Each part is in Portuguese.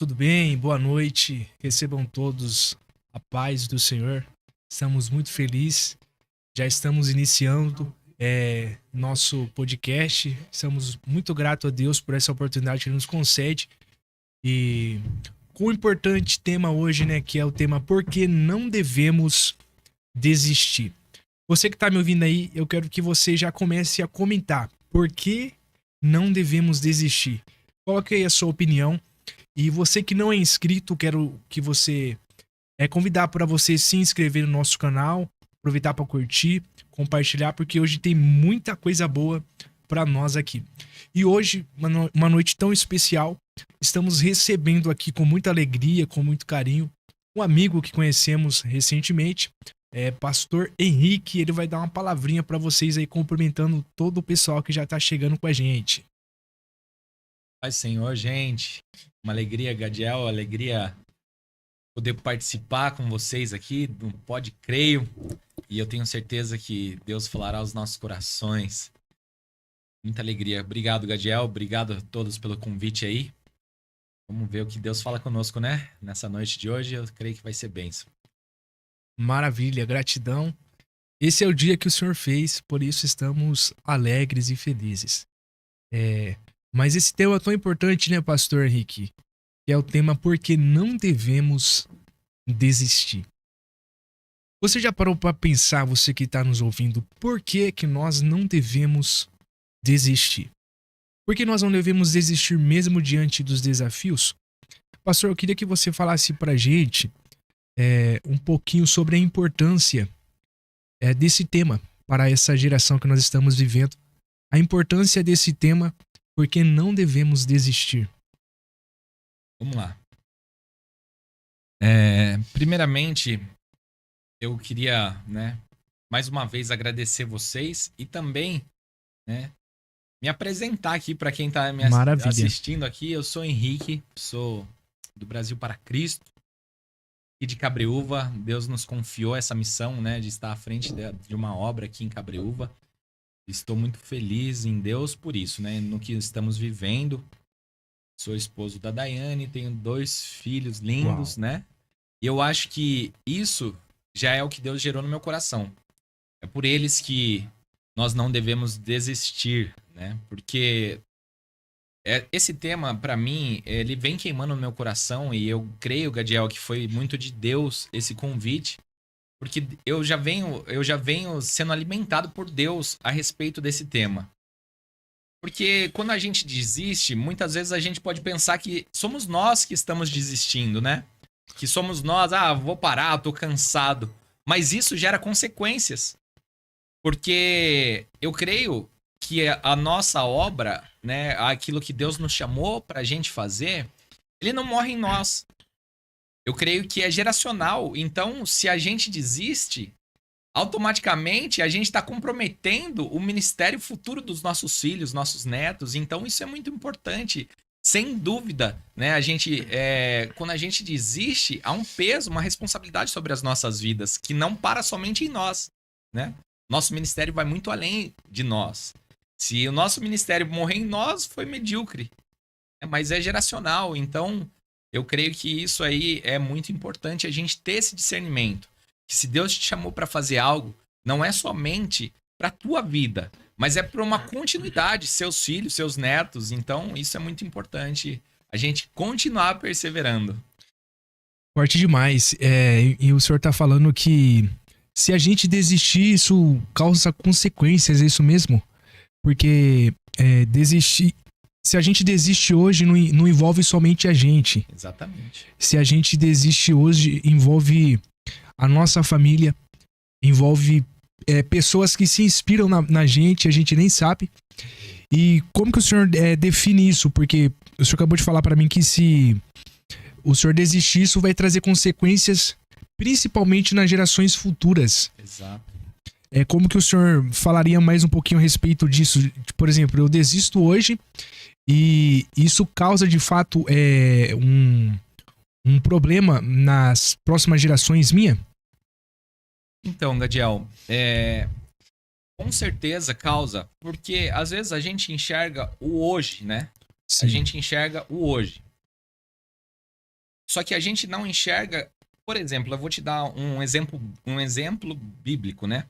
Tudo bem? Boa noite. Recebam todos a paz do Senhor. Estamos muito felizes. Já estamos iniciando nosso podcast. Estamos muito gratos a Deus por essa oportunidade que Ele nos concede. E com o importante tema hoje, né, que é o tema Por que não devemos desistir. Você que está me ouvindo aí, eu quero que você já comece a comentar. Por que não devemos desistir? Coloque aí a sua opinião. E você que não é inscrito, quero que você convidar para você se inscrever no nosso canal, aproveitar para curtir, compartilhar, porque hoje tem muita coisa boa para nós aqui. E hoje, uma noite tão especial, estamos recebendo aqui com muita alegria, com muito carinho, um amigo que conhecemos recentemente, Pastor Henrique. Ele vai dar uma palavrinha para vocês aí, cumprimentando todo o pessoal que já está chegando com a gente. Paz, Senhor, gente. Uma alegria, Gadiel, alegria poder participar com vocês aqui do Pode Creio. E eu tenho certeza que Deus falará aos nossos corações. Muita alegria. Obrigado, Gadiel. Obrigado a todos pelo convite aí. Vamos ver o que Deus fala conosco, né? Nessa noite de hoje, eu creio que vai ser bênção. Maravilha, gratidão. Esse é o dia que o Senhor fez, por isso estamos alegres e felizes. Mas esse tema é tão importante, né, Pastor Henrique? Que é o tema Por que não devemos desistir. Você já parou para pensar, você que está nos ouvindo, por que nós não devemos desistir? Por que nós não devemos desistir mesmo diante dos desafios? Pastor, eu queria que você falasse para a gente um pouquinho sobre a importância desse tema para essa geração que nós estamos vivendo. A importância desse tema, porque não devemos desistir. Vamos lá. Primeiramente, eu queria, mais uma vez agradecer vocês e também, me apresentar aqui para quem está me assistindo aqui. Eu sou Henrique, sou do Brasil para Cristo e de Cabreúva. Deus nos confiou essa missão, de estar à frente de uma obra aqui em Cabreúva. Estou muito feliz em Deus por isso, no que estamos vivendo. Sou esposo da Daiane, tenho 2 filhos lindos, Uau. E eu acho que isso já é o que Deus gerou no meu coração. É por eles que nós não devemos desistir, Porque esse tema, para mim, ele vem queimando no meu coração e eu creio, Gadiel, que foi muito de Deus esse convite. Porque eu já venho sendo alimentado por Deus a respeito desse tema. Porque quando a gente desiste, muitas vezes a gente pode pensar que somos nós que estamos desistindo, Que somos nós, vou parar, tô cansado. Mas isso gera consequências. Porque eu creio que a nossa obra, aquilo que Deus nos chamou pra gente fazer, ele não morre em nós. Eu creio que é geracional. Então, se a gente desiste, automaticamente a gente está comprometendo o ministério futuro dos nossos filhos, nossos netos. Então, isso é muito importante. Sem dúvida, quando a gente desiste, há um peso, uma responsabilidade sobre as nossas vidas, que não para somente em nós, Nosso ministério vai muito além de nós. Se o nosso ministério morrer em nós, foi medíocre. Mas é geracional. Então, eu creio que isso aí é muito importante, a gente ter esse discernimento. Que se Deus te chamou para fazer algo, não é somente para a tua vida, mas é para uma continuidade, seus filhos, seus netos. Então, isso é muito importante, a gente continuar perseverando. Forte demais. E o senhor está falando que se a gente desistir, isso causa consequências, é isso mesmo? Porque desistir... Se a gente desiste hoje, não envolve somente a gente. Exatamente. Se a gente desiste hoje, envolve a nossa família, envolve pessoas que se inspiram na gente, a gente nem sabe. E como que o senhor define isso? Porque o senhor acabou de falar para mim que se o senhor desistir, isso vai trazer consequências, principalmente nas gerações futuras. Exato. Como que o senhor falaria mais um pouquinho a respeito disso? Por exemplo, eu desisto hoje e isso causa de fato um problema nas próximas gerações minha? Então, Gadiel, com certeza causa, porque às vezes a gente enxerga o hoje, Sim. A gente enxerga o hoje. Só que a gente não enxerga, por exemplo, eu vou te dar um exemplo bíblico, né?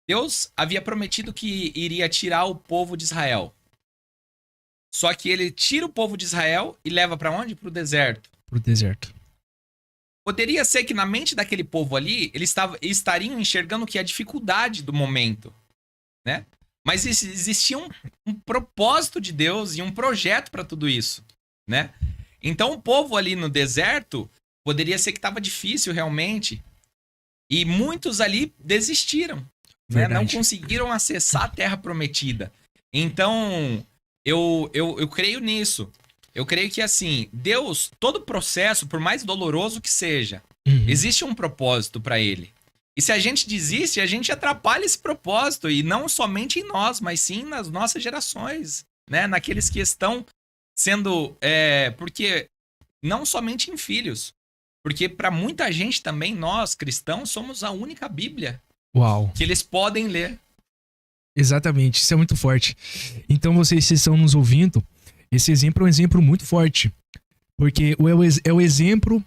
Deus havia prometido que iria tirar o povo de Israel. Só que ele tira o povo de Israel e leva para onde? Para o deserto. Pro deserto. Poderia ser que na mente daquele povo ali, eles estariam enxergando que é a dificuldade do momento, né? Mas existia um propósito de Deus e um projeto para tudo isso, né? Então o povo ali no deserto poderia ser que estava difícil realmente e muitos ali desistiram, né? Não Verdade. conseguiram acessar a terra prometida. Então eu creio nisso. Eu creio que assim, Deus, todo processo, por mais doloroso que seja, Uhum. existe um propósito para ele. E se a gente desiste, a gente atrapalha esse propósito. E não somente em nós, mas sim nas nossas gerações, né? Naqueles que estão sendo. Porque não somente em filhos. Porque para muita gente também, nós, cristãos, somos a única Bíblia Uau. que eles podem ler. Exatamente, isso é muito forte. Então vocês que estão nos ouvindo, esse exemplo é um exemplo muito forte. Porque é o exemplo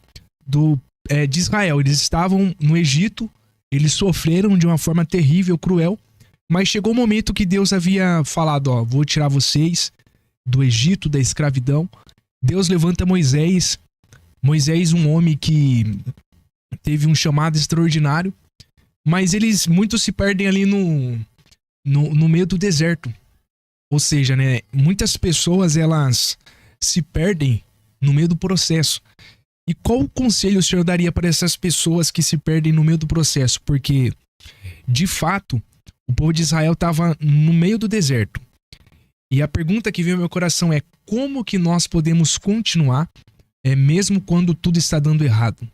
de Israel. Eles estavam no Egito, eles sofreram de uma forma terrível, cruel, mas chegou o momento que Deus havia falado, ó, vou tirar vocês do Egito, da escravidão. Deus levanta Moisés, um homem que teve um chamado extraordinário, mas muitos se perdem ali no meio do deserto. Ou seja, né, muitas pessoas elas se perdem no meio do processo. E qual conselho o senhor daria para essas pessoas que se perdem no meio do processo? Porque, de fato, o povo de Israel estava no meio do deserto. E a pergunta que veio ao meu coração é: como que nós podemos continuar, mesmo quando tudo está dando errado?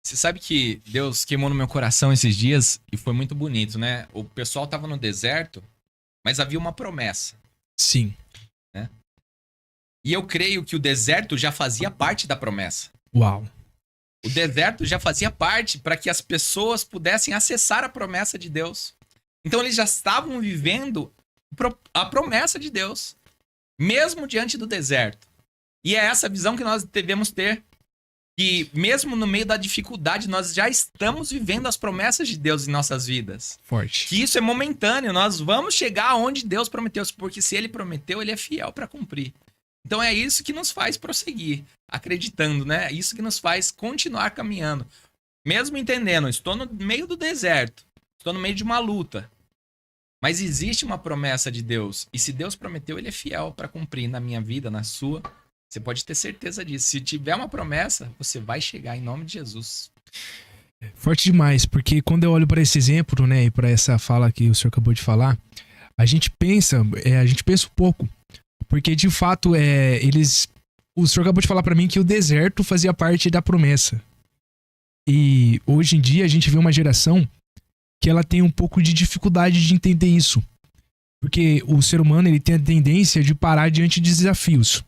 Você sabe que Deus queimou no meu coração esses dias e foi muito bonito, né? O pessoal tava no deserto, mas havia uma promessa. Sim. E eu creio que o deserto já fazia parte da promessa. Uau. O deserto já fazia parte para que as pessoas pudessem acessar a promessa de Deus. Então eles já estavam vivendo a promessa de Deus, mesmo diante do deserto. E é essa visão que nós devemos ter. Que mesmo no meio da dificuldade, nós já estamos vivendo as promessas de Deus em nossas vidas. Forte. Que isso é momentâneo, nós vamos chegar aonde Deus prometeu, porque se Ele prometeu, Ele é fiel para cumprir. Então é isso que nos faz prosseguir, acreditando, né? É isso que nos faz continuar caminhando. Mesmo entendendo, estou no meio do deserto, estou no meio de uma luta, mas existe uma promessa de Deus. E se Deus prometeu, Ele é fiel para cumprir na minha vida, na sua. Você pode ter certeza disso. Se tiver uma promessa, você vai chegar em nome de Jesus. Forte demais, porque quando eu olho para esse exemplo, né, e para essa fala que o senhor acabou de falar, a gente pensa um pouco. Porque, de fato, o senhor acabou de falar pra mim que o deserto fazia parte da promessa. E hoje em dia a gente vê uma geração que ela tem um pouco de dificuldade de entender isso. Porque o ser humano ele tem a tendência de parar diante de desafios.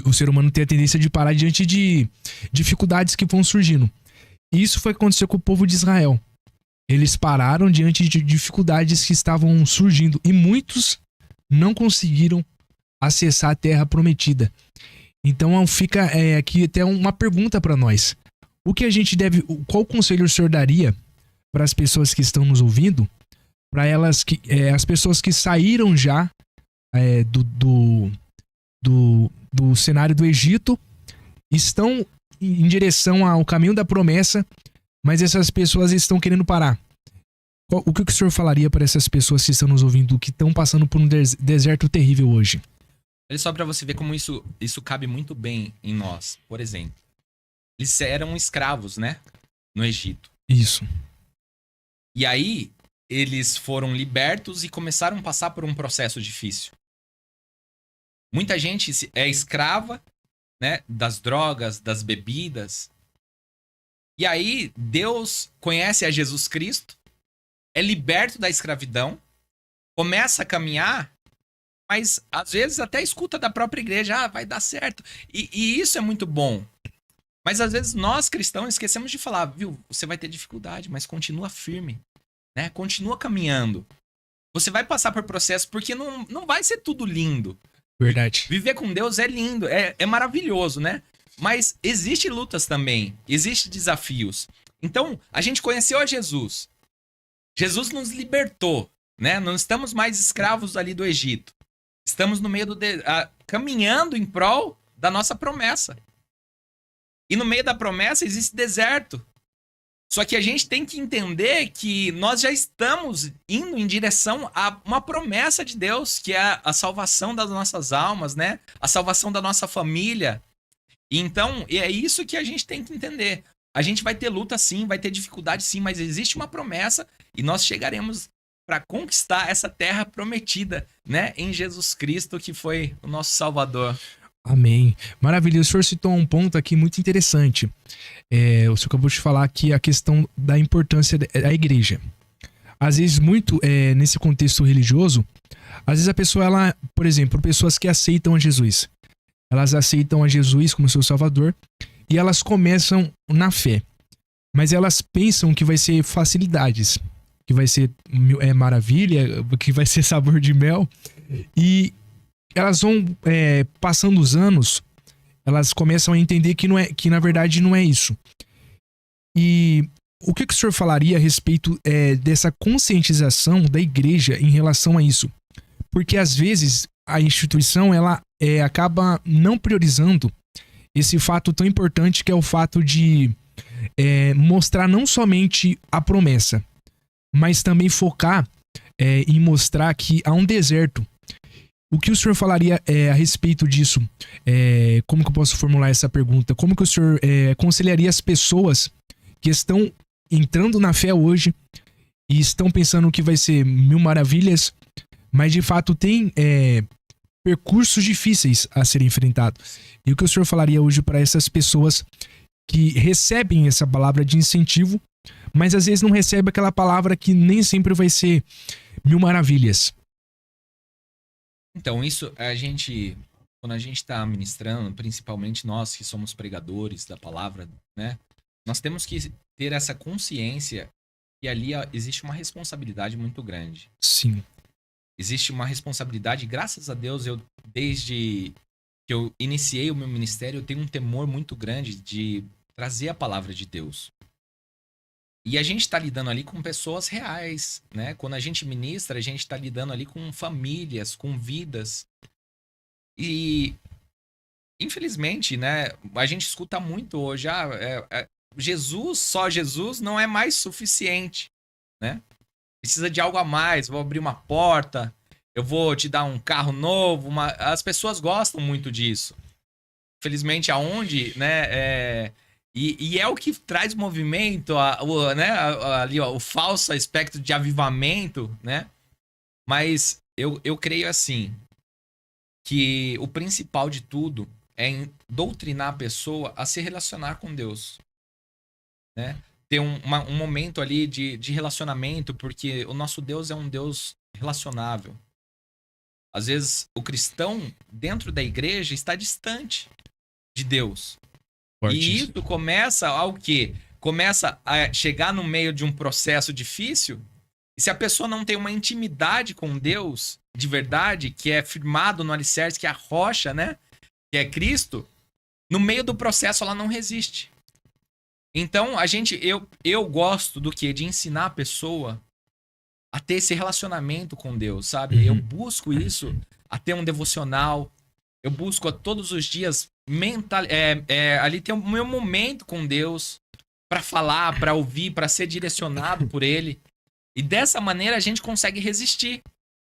O ser humano tem a tendência de parar diante de dificuldades que vão surgindo. E isso foi o que aconteceu com o povo de Israel. Eles pararam diante de dificuldades que estavam surgindo. E muitos não conseguiram acessar a terra prometida. Então fica aqui até uma pergunta para nós. Qual conselho o senhor daria para as pessoas que estão nos ouvindo, para as pessoas que saíram já do cenário do Egito, estão em direção ao caminho da promessa, mas essas pessoas estão querendo parar? O que o senhor falaria para essas pessoas que estão nos ouvindo, que estão passando por um deserto terrível hoje? Olha só para você ver como isso cabe muito bem em nós. Por exemplo, eles eram escravos, né? No Egito. Isso. E aí, eles foram libertos e começaram a passar por um processo difícil. Muita gente é escrava, né? Das drogas, das bebidas. E aí, Deus conhece a Jesus Cristo, é liberto da escravidão, começa a caminhar, mas às vezes até escuta da própria igreja, vai dar certo. E isso é muito bom. Mas às vezes nós cristãos esquecemos de falar, viu, você vai ter dificuldade, mas continua firme, né? Continua caminhando. Você vai passar por processo porque não vai ser tudo lindo. Verdade. Viver com Deus é lindo, é maravilhoso, né? Mas existem lutas também, existem desafios. Então, a gente conheceu a Jesus. Jesus nos libertou, né? Não estamos mais escravos ali do Egito. Estamos no meio caminhando em prol da nossa promessa. E no meio da promessa existe deserto. Só que a gente tem que entender que nós já estamos indo em direção a uma promessa de Deus, que é a salvação das nossas almas, né? A salvação da nossa família. E então, é isso que a gente tem que entender. A gente vai ter luta sim, vai ter dificuldade sim, mas existe uma promessa e nós chegaremos para conquistar essa terra prometida, né? Em Jesus Cristo, que foi o nosso Salvador. Amém. Maravilha. O senhor citou um ponto aqui muito interessante. O senhor acabou de falar aqui a questão da importância da igreja. Às vezes, muito nesse contexto religioso, às vezes a pessoa, ela, por exemplo, pessoas que aceitam a Jesus. Elas aceitam a Jesus como seu Salvador e elas começam na fé. Mas elas pensam que vai ser facilidades, que vai ser maravilha, que vai ser sabor de mel. E elas vão passando os anos, elas começam a entender que na verdade não é isso. E o que o senhor falaria a respeito dessa conscientização da igreja em relação a isso? Porque às vezes a instituição ela acaba não priorizando esse fato tão importante que é o fato de mostrar não somente a promessa, mas também focar em mostrar que há um deserto. O que o senhor falaria a respeito disso? Como que eu posso formular essa pergunta? Como que o senhor aconselharia as pessoas que estão entrando na fé hoje e estão pensando que vai ser mil maravilhas, mas de fato tem percursos difíceis a serem enfrentados? E o que o senhor falaria hoje para essas pessoas que recebem essa palavra de incentivo, mas às vezes não recebem aquela palavra que nem sempre vai ser mil maravilhas? Então, isso quando a gente está ministrando, principalmente nós que somos pregadores da palavra, né? Nós temos que ter essa consciência que ali existe uma responsabilidade muito grande. Sim. Existe uma responsabilidade, graças a Deus, desde que eu iniciei o meu ministério, eu tenho um temor muito grande de trazer a palavra de Deus. E a gente está lidando ali com pessoas reais, né? Quando a gente ministra, a gente está lidando ali com famílias, com vidas. E, infelizmente, né? A gente escuta muito hoje, só Jesus não é mais suficiente, né? Precisa de algo a mais, vou abrir uma porta, eu vou te dar um carro novo. As pessoas gostam muito disso. Infelizmente, aonde, né? E é o que traz movimento, ali, o falso aspecto de avivamento, né? Mas eu creio assim, que o principal de tudo é doutrinar a pessoa a se relacionar com Deus, né? Ter um momento ali de relacionamento, porque o nosso Deus é um Deus relacionável. Às vezes, o cristão, dentro da igreja, está distante de Deus. E isso começa ao quê? Começa a chegar no meio de um processo difícil. E se a pessoa não tem uma intimidade com Deus de verdade, que é firmado no alicerce, que é a rocha, né? Que é Cristo, no meio do processo ela não resiste. Então, eu gosto do quê? De ensinar a pessoa a ter esse relacionamento com Deus, sabe? Uhum. Eu busco isso, a ter um devocional. Eu busco a todos os dias ali ter o meu momento com Deus para falar, para ouvir, para ser direcionado por Ele. E dessa maneira a gente consegue resistir.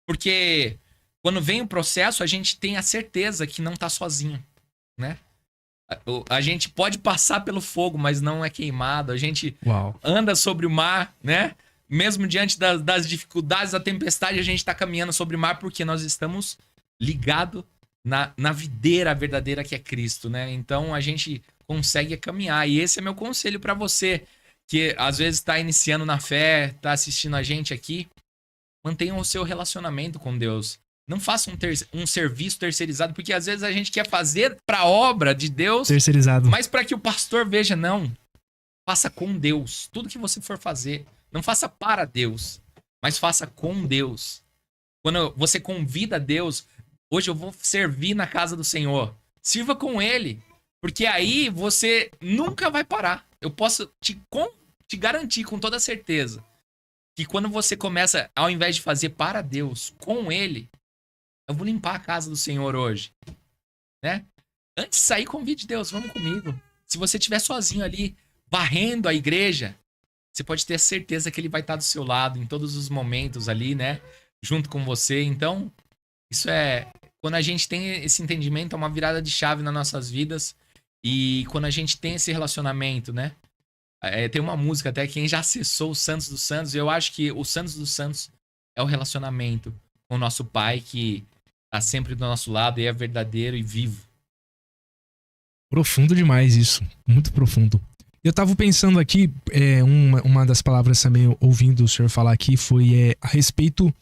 Porque quando vem o processo, a gente tem a certeza que não tá sozinho, né? A gente pode passar pelo fogo, mas não é queimado. A gente anda sobre o mar, né? Mesmo diante das dificuldades, da tempestade, a gente tá caminhando sobre o mar porque nós estamos ligados na videira verdadeira que é Cristo, né? Então a gente consegue caminhar. E esse é meu conselho para você que às vezes está iniciando na fé, está assistindo a gente aqui. Mantenha o seu relacionamento com Deus. Não faça um serviço terceirizado, porque às vezes a gente quer fazer para a obra de Deus terceirizado, mas para que o pastor veja, não. Faça com Deus. Tudo que você for fazer, não faça para Deus, mas faça com Deus. Quando você convida Deus, Hoje eu vou servir na casa do Senhor. Sirva com Ele. Porque aí você nunca vai parar. Eu posso te garantir com toda certeza que quando você começa, ao invés de fazer para Deus, com Ele, eu vou limpar a casa do Senhor hoje, né? Antes de sair, convide Deus, vamos comigo. Se você estiver sozinho ali, varrendo a igreja, você pode ter certeza que Ele vai estar do seu lado em todos os momentos ali, né? Junto com você. Então, isso é... Quando a gente tem esse entendimento, é uma virada de chave nas nossas vidas. E quando a gente tem esse relacionamento, né? Tem uma música até, quem já acessou o Santos dos Santos, eu acho que o Santos dos Santos é o relacionamento com o nosso Pai, que tá sempre do nosso lado e é verdadeiro e vivo. Profundo demais isso, muito profundo. Eu tava pensando aqui, uma das palavras também, ouvindo o senhor falar aqui, foi a respeito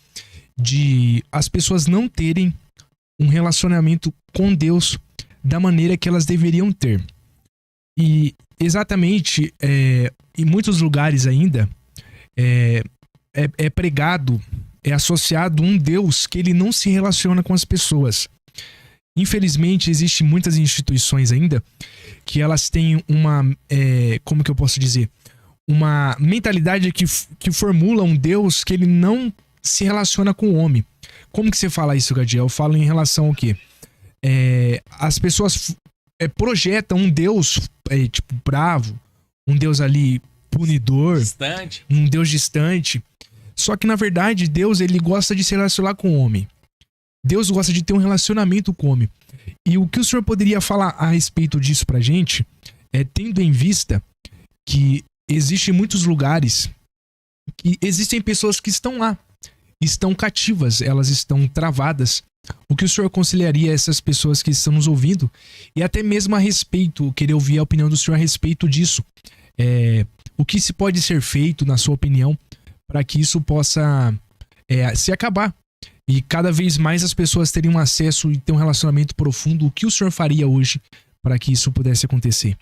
de as pessoas não terem um relacionamento com Deus da maneira que elas deveriam ter. E exatamente, em muitos lugares ainda, é pregado, é associado um Deus que ele não se relaciona com as pessoas. Infelizmente, existem muitas instituições ainda que elas têm uma, como que eu posso dizer? Uma mentalidade que formula um Deus que ele não se relaciona com o homem. Como que você fala isso, Gadiel? Eu falo em relação ao quê? As pessoas projetam um Deus tipo bravo, um Deus ali punidor, Distante. um Deus distante. Só que na verdade Deus ele gosta de se relacionar com o homem. Deus gosta de ter um relacionamento com o homem. E o que o senhor poderia falar a respeito disso pra gente tendo em vista que existem muitos lugares que existem pessoas que estão lá, estão cativas, elas estão travadas. O que o senhor aconselharia a essas pessoas que estão nos ouvindo? E até mesmo a respeito, querer ouvir a opinião do senhor a respeito disso. O que se pode ser feito, na sua opinião, para que isso possa se acabar? E cada vez mais as pessoas terem acesso e ter um relacionamento profundo. O que o senhor faria hoje para que isso pudesse acontecer?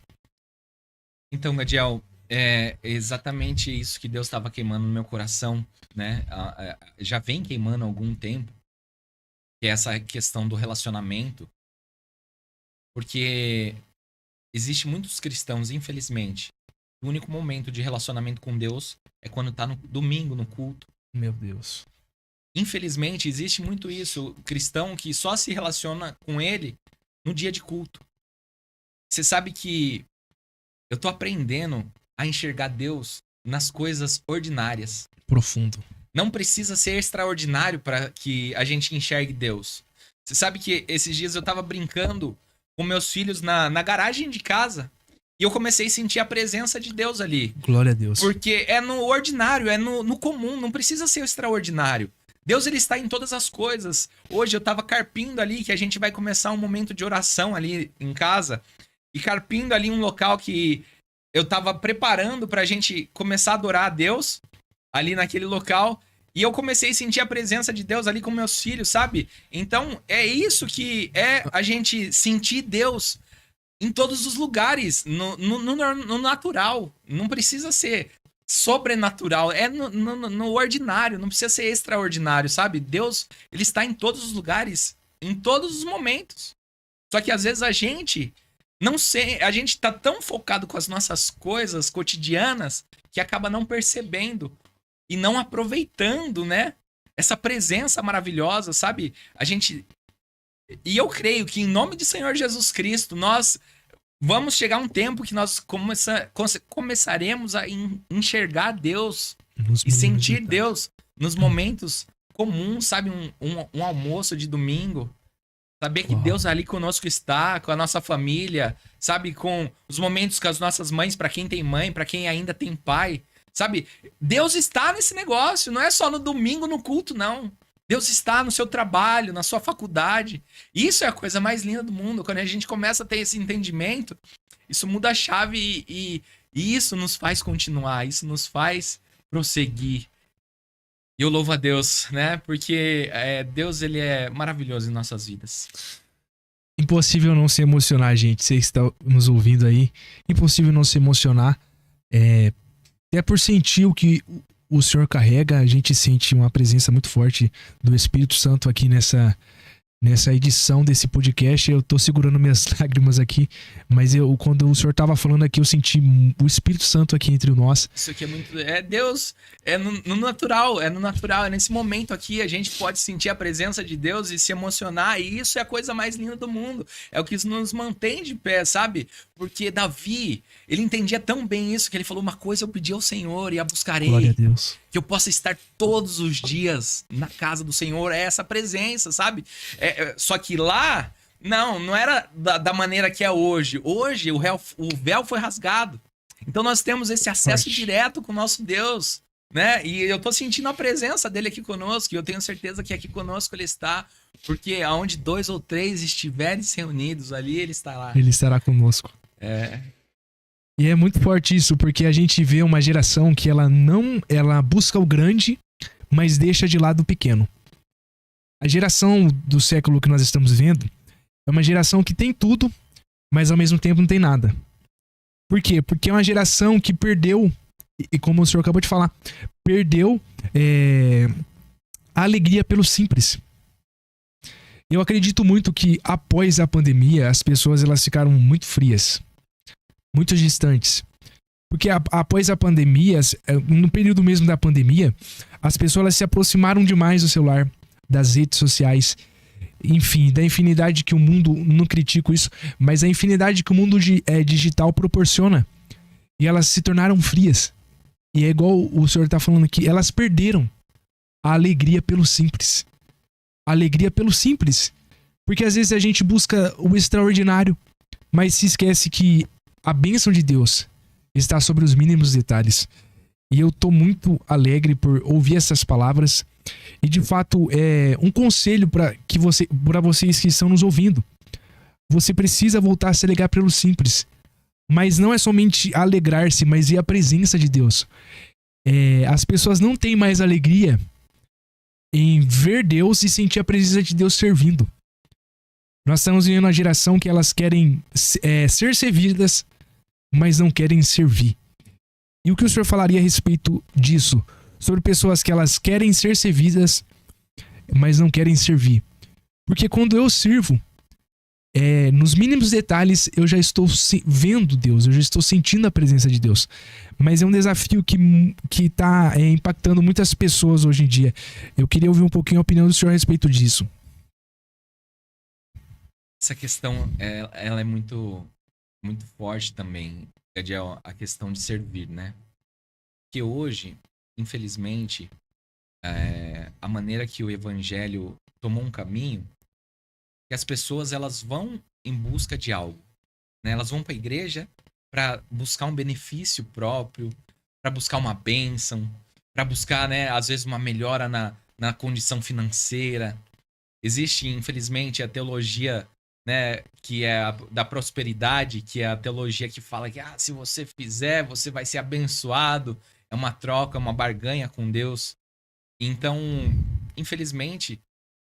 Então, Gadiel, é exatamente isso que Deus estava queimando no meu coração, né? Já vem queimando há algum tempo, que é essa questão do relacionamento, porque existe muitos cristãos, infelizmente, o único momento de relacionamento com Deus é quando tá no domingo, no culto. Meu Deus. Infelizmente, existe muito isso, o cristão que só se relaciona com ele no dia de culto. Você sabe que eu tô aprendendo a enxergar Deus nas coisas ordinárias. Profundo. Não precisa ser extraordinário para que a gente enxergue Deus. Você sabe que esses dias eu tava brincando com meus filhos na garagem de casa e eu comecei a sentir a presença de Deus ali. Glória a Deus. Porque é no ordinário, é no comum, não precisa ser extraordinário. Deus, ele está em todas as coisas. Hoje eu tava carpindo ali, que a gente vai começar um momento de oração ali em casa, e carpindo ali um local que eu tava preparando pra gente começar a adorar a Deus, ali naquele local, e eu comecei a sentir a presença de Deus ali com meus filhos, sabe? Então, é isso que é a gente sentir Deus em todos os lugares, no natural. Não precisa ser sobrenatural, é no ordinário, não precisa ser extraordinário, sabe? Deus, ele está em todos os lugares, em todos os momentos. Só que às vezes a gente não sei, a gente tá tão focado com as nossas coisas cotidianas que acaba não percebendo e não aproveitando, né? Essa presença maravilhosa, sabe? E eu creio que em nome do Senhor Jesus Cristo, nós vamos chegar um tempo que nós começaremos a enxergar Deus e sentir Deus nos momentos comuns, sabe? Um almoço de domingo. Saber que Deus ali conosco está, com a nossa família, sabe? Com os momentos com as nossas mães, para quem tem mãe, para quem ainda tem pai. Sabe? Deus está nesse negócio, não é só no domingo, no culto, não. Deus está no seu trabalho, na sua faculdade. Isso é a coisa mais linda do mundo. Quando a gente começa a ter esse entendimento, isso muda a chave e isso nos faz continuar, isso nos faz prosseguir. E eu louvo a Deus, né? Porque Deus, ele é maravilhoso em nossas vidas. Impossível não se emocionar, gente. Você está nos ouvindo aí. Impossível não se emocionar. Até por sentir o que o Senhor carrega, a gente sente uma presença muito forte do Espírito Santo aqui nessa edição desse podcast. Eu tô segurando minhas lágrimas aqui, mas quando o senhor tava falando aqui, eu senti o Espírito Santo aqui entre nós. Isso aqui é muito... É Deus, é no natural, é no natural, é nesse momento aqui, a gente pode sentir a presença de Deus e se emocionar, e isso é a coisa mais linda do mundo. É o que nos mantém de pé, sabe? Porque Davi, ele entendia tão bem isso, que ele falou, uma coisa eu pedi ao Senhor e a buscarei. Glória a Deus. Que eu possa estar todos os dias na casa do Senhor, é essa presença, sabe? Só que lá, não era da maneira que é hoje. Hoje o véu foi rasgado. Então nós temos esse acesso direto com o nosso Deus, né? E eu tô sentindo a presença dele aqui conosco, e eu tenho certeza que aqui conosco ele está, porque aonde 2 ou 3 estiverem reunidos ali, ele está lá. Ele estará conosco. E é muito forte isso, porque a gente vê uma geração que ela busca o grande, mas deixa de lado o pequeno. A geração do século que nós estamos vendo é uma geração que tem tudo, mas ao mesmo tempo não tem nada. Por quê? Porque é uma geração que perdeu, e como o senhor acabou de falar, perdeu a alegria pelo simples. Eu acredito muito que após a pandemia, as pessoas elas ficaram muito frias, muito distantes. Porque após a pandemia, no período mesmo da pandemia, as pessoas elas se aproximaram demais do celular, das redes sociais, enfim, da infinidade que o mundo, não critico isso, mas a infinidade que o mundo digital proporciona. E elas se tornaram frias. E é igual o senhor está falando aqui, elas perderam a alegria pelo simples. A alegria pelo simples. Porque às vezes a gente busca o extraordinário, mas se esquece que a bênção de Deus está sobre os mínimos detalhes. E eu tô muito alegre por ouvir essas palavras. E de fato, é um conselho para vocês que estão nos ouvindo. Você precisa voltar a se alegrar pelo simples. Mas não é somente alegrar-se, mas ir à presença de Deus. As pessoas não têm mais alegria em ver Deus e sentir a presença de Deus servindo. Nós estamos vivendo uma geração que elas querem ser servidas, mas não querem servir. E o que o senhor falaria a respeito disso? Sobre pessoas que elas querem ser servidas, mas não querem servir. Porque quando eu sirvo, nos mínimos detalhes, eu já estou vendo Deus, eu já estou sentindo a presença de Deus. Mas é um desafio que está impactando muitas pessoas hoje em dia. Eu queria ouvir um pouquinho a opinião do senhor a respeito disso. Essa questão, ela é muito, muito forte também, Gadiel, a questão de servir, né? Porque hoje, infelizmente, a maneira que o evangelho tomou um caminho, que as pessoas elas vão em busca de algo, né? Elas vão para a igreja para buscar um benefício próprio, para buscar uma bênção, para buscar, né, às vezes uma melhora na condição financeira. Existe, infelizmente, a teologia, né, que é da prosperidade, que é a teologia que fala que se você fizer, você vai ser abençoado. É uma troca, uma barganha com Deus. Então, infelizmente,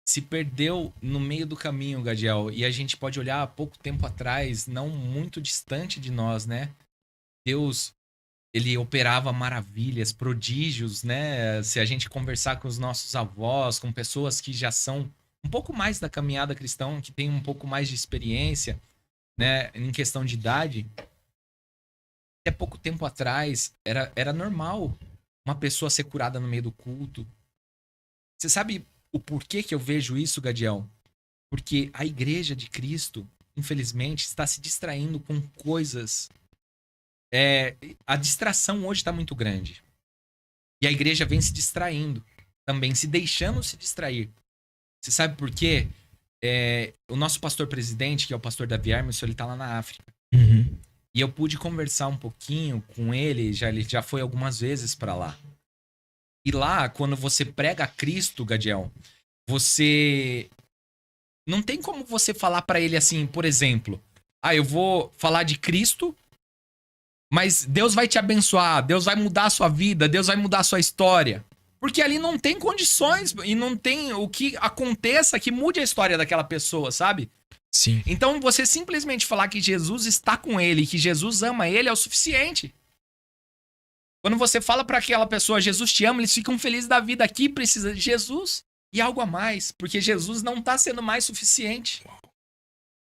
se perdeu no meio do caminho, Gadiel. E a gente pode olhar há pouco tempo atrás, não muito distante de nós, né? Deus, ele operava maravilhas, prodígios, né? Se a gente conversar com os nossos avós, com pessoas que já são um pouco mais da caminhada cristã, que tem um pouco mais de experiência, né? Em questão de idade, até pouco tempo atrás, era normal uma pessoa ser curada no meio do culto. Você sabe o porquê que eu vejo isso, Gadiel? Porque a igreja de Cristo, infelizmente, está se distraindo com coisas. A distração hoje está muito grande. E a igreja vem se distraindo, também se deixando se distrair. Você sabe por quê? O nosso pastor presidente, que é o pastor Davi Emerson, ele está lá na África. Uhum. E eu pude conversar um pouquinho com ele, ele já foi algumas vezes para lá. E lá, quando você prega a Cristo, Gadiel, você... Não tem como você falar para ele assim, por exemplo, eu vou falar de Cristo, mas Deus vai te abençoar, Deus vai mudar a sua vida, Deus vai mudar a sua história. Porque ali não tem condições e não tem o que aconteça que mude a história daquela pessoa, sabe? Sim. Então você simplesmente falar que Jesus está com ele, que Jesus ama ele é o suficiente. Quando você fala para aquela pessoa, Jesus te ama, eles ficam felizes da vida aqui, precisa de Jesus. e algo a mais, porque Jesus não está sendo mais suficiente.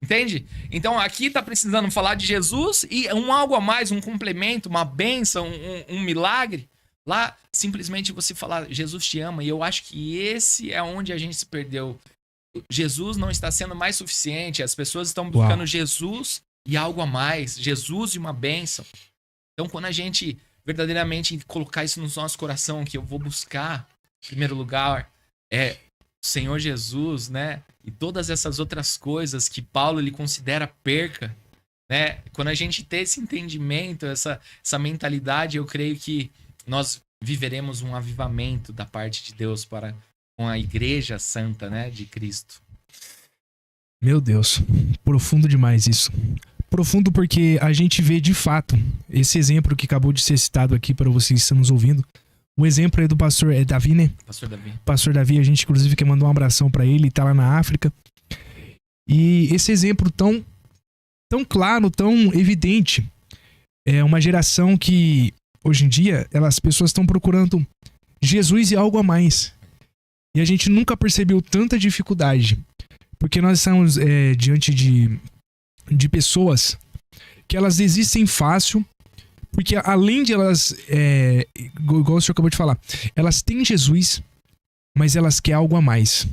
Entende? Então aqui tá precisando falar de Jesus e um algo a mais, um complemento, uma bênção, um milagre. Lá, simplesmente você falar, Jesus te ama. E eu acho que esse é onde a gente se perdeu. Jesus não está sendo mais suficiente. As pessoas estão buscando Jesus e algo a mais. Jesus e uma bênção. Então, quando a gente verdadeiramente colocar isso no nosso coração, que eu vou buscar, em primeiro lugar, é o Senhor Jesus, né? E todas essas outras coisas que Paulo ele considera perca, né? Quando a gente tem esse entendimento, essa mentalidade, eu creio que nós viveremos um avivamento da parte de Deus para com a igreja santa, né, de Cristo. Meu Deus, profundo demais isso. Profundo porque a gente vê de fato esse exemplo que acabou de ser citado aqui para vocês que estão nos ouvindo. O exemplo é do pastor Davi, né? Pastor Davi. Pastor Davi, a gente inclusive quer mandar um abração para ele, tá lá na África. E esse exemplo tão claro, tão evidente, é uma geração que hoje em dia as pessoas estão procurando Jesus e algo a mais. E a gente nunca percebeu tanta dificuldade, porque nós estamos diante de pessoas que elas desistem fácil, porque além de elas, igual o senhor acabou de falar, elas têm Jesus, mas elas querem algo a mais.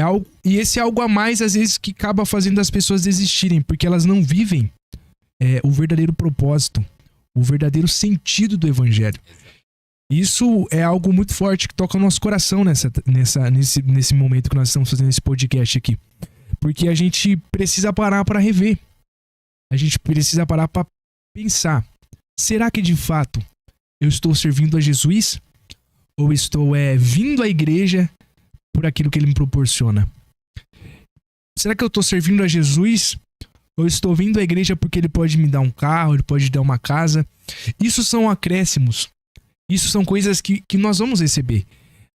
Algo, e esse algo a mais, às vezes, que acaba fazendo as pessoas desistirem, porque elas não vivem o verdadeiro propósito, o verdadeiro sentido do evangelho. Isso é algo muito forte que toca o nosso coração nesse momento que nós estamos fazendo esse podcast aqui. Porque a gente precisa parar para rever. A gente precisa parar para pensar. Será que de fato eu estou servindo a Jesus? Ou estou vindo à igreja por aquilo que ele me proporciona? Será que eu estou servindo a Jesus? Ou estou vindo à igreja porque ele pode me dar um carro, ele pode dar uma casa? Isso são acréscimos. Isso são coisas que nós vamos receber.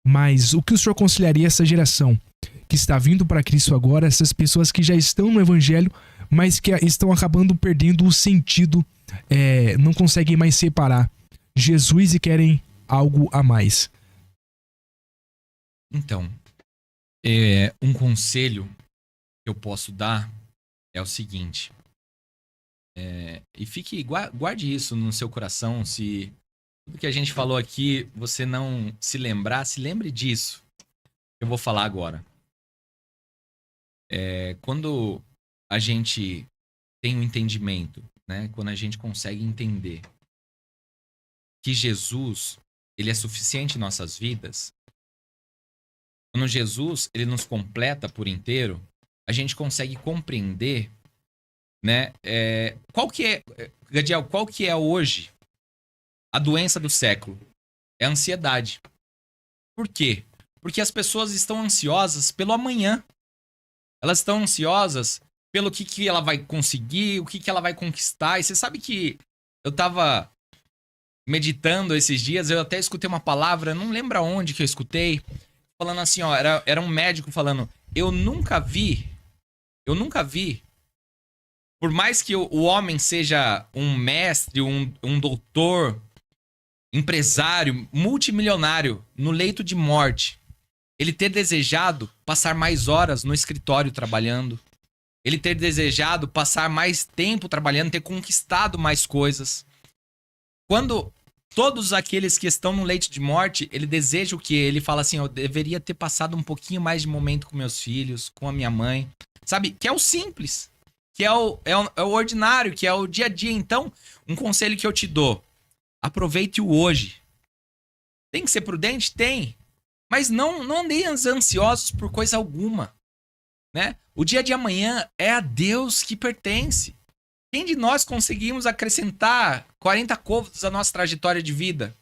Mas o que o senhor aconselharia a essa geração que está vindo para Cristo agora, essas pessoas que já estão no evangelho, mas que estão acabando perdendo o sentido, não conseguem mais separar Jesus e querem algo a mais? Então, um conselho que eu posso dar é o seguinte, e guarde isso no seu coração. Se tudo que a gente falou aqui você não se lembrar, se lembre disso que eu vou falar agora. Quando a gente tem um entendimento, né? Quando a gente consegue entender que Jesus ele é suficiente em nossas vidas, quando Jesus ele nos completa por inteiro, a gente consegue compreender, né? Gadiel, qual que é hoje a doença do século? É a ansiedade. Por quê? Porque as pessoas estão ansiosas pelo amanhã. Elas estão ansiosas pelo que ela vai conseguir, o que ela vai conquistar. E você sabe que eu tava meditando esses dias, eu até escutei uma palavra, não lembro aonde que eu escutei, falando assim, ó, era um médico falando, eu nunca vi, por mais que o homem seja um mestre, um doutor, empresário, multimilionário, no leito de morte, ele ter desejado passar mais horas no escritório trabalhando, ele ter desejado passar mais tempo trabalhando, ter conquistado mais coisas. Quando todos aqueles que estão no leito de morte, ele deseja o quê? Ele fala assim, eu deveria ter passado um pouquinho mais de momento com meus filhos, com a minha mãe, sabe? Que é o simples, que é o ordinário, que é o dia a dia. Então, um conselho que eu te dou, aproveite o hoje. Tem que ser prudente? Tem. Mas não andem ansiosos por coisa alguma, né? O dia de amanhã é a Deus que pertence. Quem de nós conseguimos acrescentar 40 côvados à nossa trajetória de vida?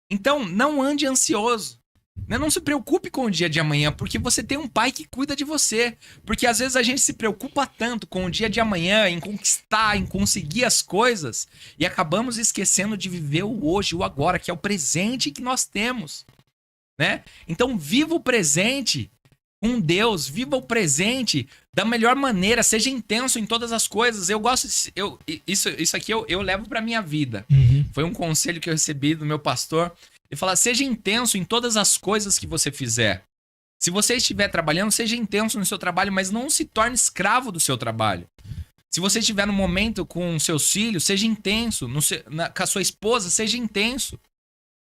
Então, não ande ansioso. Né? Não se preocupe com o dia de amanhã, porque você tem um pai que cuida de você. Porque às vezes a gente se preocupa tanto com o dia de amanhã, em conquistar, em conseguir as coisas, e acabamos esquecendo de viver o hoje, o agora, que é o presente que nós temos. Né? Então, viva o presente com Deus, viva o presente da melhor maneira, seja intenso em todas as coisas. Eu gosto isso aqui eu levo pra minha vida. Foi um conselho que eu recebi do meu pastor. Ele fala, seja intenso em todas as coisas que você fizer. Se você estiver trabalhando, seja intenso no seu trabalho, mas não se torne escravo do seu trabalho. Se você estiver no momento com seus filhos, seja intenso. Com a sua esposa, seja intenso.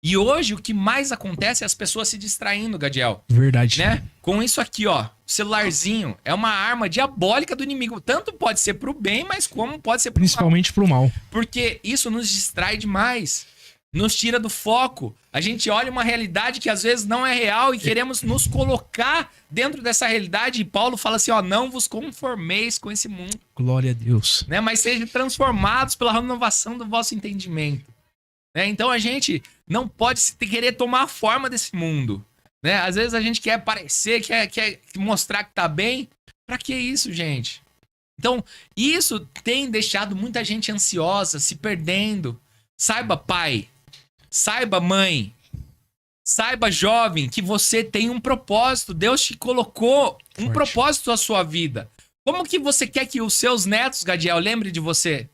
E hoje o que mais acontece é as pessoas se distraindo, Gadiel. Verdade. Né? Com isso aqui, ó, celularzinho é uma arma diabólica do inimigo. Tanto pode ser pro bem, mas como pode ser pro Principalmente pro mal. Porque isso nos distrai demais. Nos tira do foco. A gente olha uma realidade que às vezes não é real e queremos nos colocar dentro dessa realidade. E Paulo fala assim, ó, não vos conformeis com esse mundo. Glória a Deus. Né? Mas sejam transformados pela renovação do vosso entendimento. Né? Então a gente não pode querer tomar a forma desse mundo. Né? Às vezes a gente quer aparecer, quer mostrar que tá bem. Pra que isso, gente? Então, isso tem deixado muita gente ansiosa, se perdendo. Saiba, pai, saiba, mãe, saiba, jovem, que você tem um propósito. Deus te colocou um propósito na sua vida. Como que você quer que os seus netos, Gadiel, lembrem de você?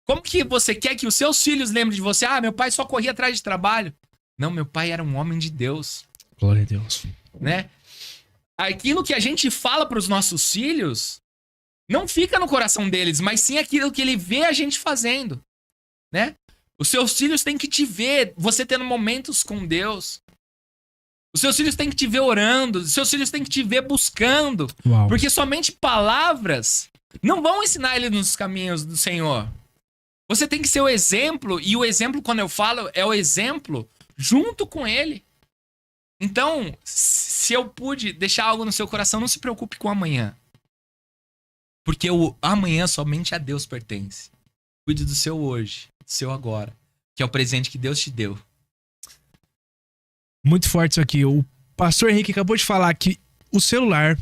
Como que você quer que os seus filhos lembrem de você? Ah, meu pai só corria atrás de trabalho. Não, meu pai era um homem de Deus. Glória a Deus. Né? Aquilo que a gente fala para os nossos filhos não fica no coração deles, mas sim aquilo que ele vê a gente fazendo. Né? Os seus filhos têm que te ver, você tendo momentos com Deus. Os seus filhos têm que te ver orando. Os seus filhos têm que te ver buscando. Uau. Porque somente palavras não vão ensinar eles nos caminhos do Senhor. Você tem que ser o exemplo, e o exemplo, quando eu falo, é o exemplo junto com ele. Então, se eu pude deixar algo no seu coração, não se preocupe com o amanhã. Porque o amanhã somente a Deus pertence. Cuide do seu hoje, do seu agora, que é o presente que Deus te deu. Muito forte isso aqui. O pastor Henrique acabou de falar que o celular,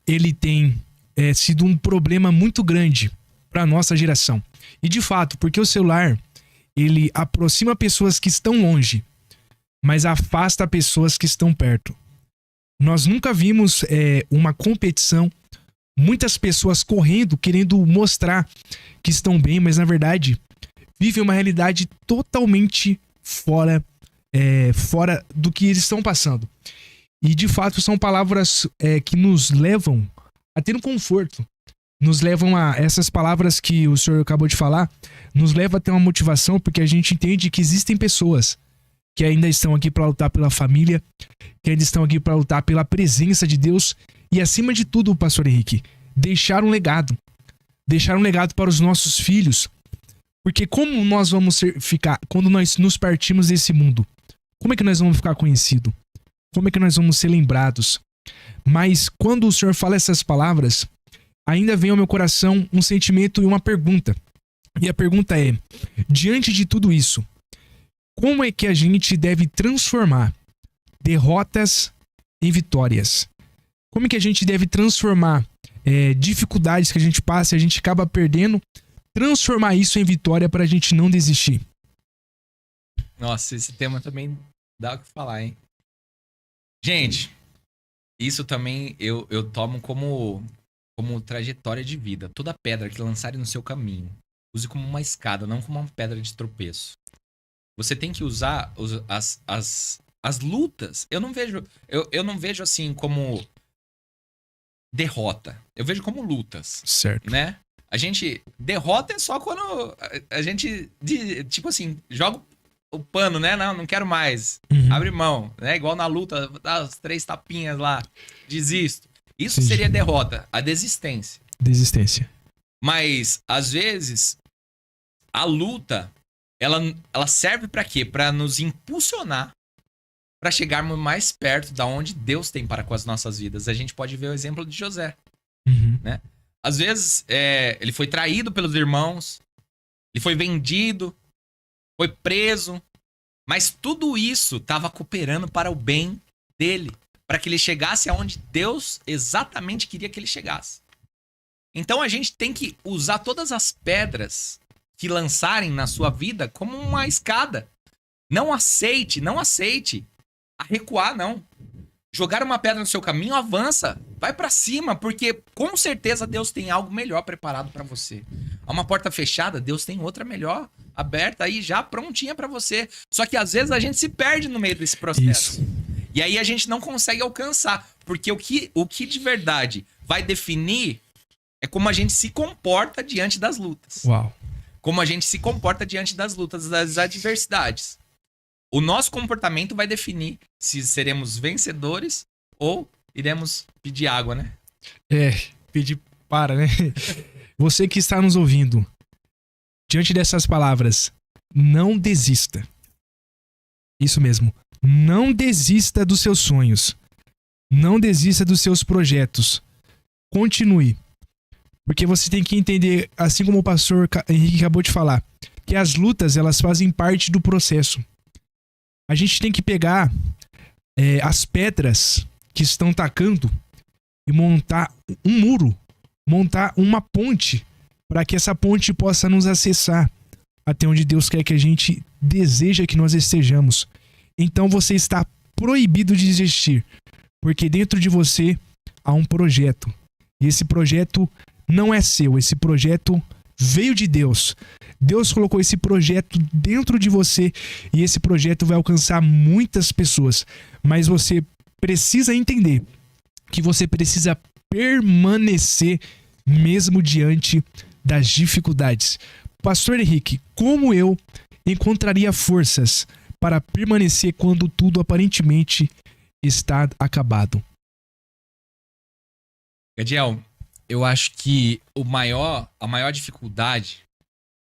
ele tem sido um problema muito grande para nossa geração. E de fato, porque o celular, ele aproxima pessoas que estão longe, mas afasta pessoas que estão perto. Nós nunca vimos uma competição, muitas pessoas correndo, querendo mostrar que estão bem, mas na verdade vivem uma realidade totalmente fora do que eles estão passando. E de fato são palavras que nos levam a ter um conforto. Nos levam a essas palavras que o senhor acabou de falar, nos leva a ter uma motivação, porque a gente entende que existem pessoas que ainda estão aqui para lutar pela família, que ainda estão aqui para lutar pela presença de Deus e, acima de tudo, pastor Henrique, deixar um legado para os nossos filhos, porque como nós vamos ficar quando nós nos partimos desse mundo? Como é que nós vamos ficar conhecidos? Como é que nós vamos ser lembrados? Mas quando o senhor fala essas palavras, ainda vem ao meu coração um sentimento e uma pergunta. E a pergunta é, diante de tudo isso, como é que a gente deve transformar derrotas em vitórias? Como é que a gente deve transformar dificuldades que a gente passa e a gente acaba perdendo, transformar isso em vitória para a gente não desistir? Nossa, esse tema também dá o que falar, hein? Gente, isso também eu tomo como trajetória de vida. Toda pedra que lançarem no seu caminho, use como uma escada, não como uma pedra de tropeço. Você tem que usar as lutas. Eu não vejo assim como derrota. Eu vejo como lutas. Certo. Né? A gente derrota é só quando a gente tipo assim, joga o pano, né? Não quero mais. Uhum. Abre mão, né? Igual na luta, dá as 3 tapinhas lá, desisto. Isso Entendi. seria derrota, a desistência. Desistência. Mas às vezes a luta ela serve para quê? Para nos impulsionar para chegarmos mais perto da onde Deus tem para com as nossas vidas. A gente pode ver o exemplo de José. Uhum. Né? Às vezes ele foi traído pelos irmãos, ele foi vendido, foi preso, mas tudo isso estava cooperando para o bem dele, para que ele chegasse aonde Deus exatamente queria que ele chegasse. Então a gente tem que usar todas as pedras que lançarem na sua vida como uma escada. Não aceite a recuar, não. Jogar uma pedra no seu caminho, avança, vai pra cima, porque com certeza Deus tem algo melhor preparado pra você. Há uma porta fechada, Deus tem outra melhor aberta aí já prontinha pra você. Só que às vezes a gente se perde no meio desse processo. Isso. E aí a gente não consegue alcançar. Porque o que de verdade vai definir é como a gente se comporta diante das lutas. Uau. Como a gente se comporta diante das lutas, das adversidades. O nosso comportamento vai definir se seremos vencedores ou iremos pedir água, né? Pedir para, né? Você que está nos ouvindo, diante dessas palavras, não desista. Isso mesmo. Não desista dos seus sonhos. Não desista dos seus projetos. Continue. Porque você tem que entender, assim como o pastor Henrique acabou de falar, que as lutas, elas fazem parte do processo. A gente tem que pegar as pedras que estão tacando e montar um muro, montar uma ponte, para que essa ponte possa nos acessar até onde Deus quer que a gente deseja que nós estejamos. Então você está proibido de desistir, porque dentro de você há um projeto. E esse projeto não é seu, esse projeto veio de Deus. Deus colocou esse projeto dentro de você e esse projeto vai alcançar muitas pessoas. Mas você precisa entender que você precisa permanecer mesmo diante das dificuldades. Pastor Henrique, como eu encontraria forças para permanecer quando tudo aparentemente está acabado? Gadiel, eu acho que a maior dificuldade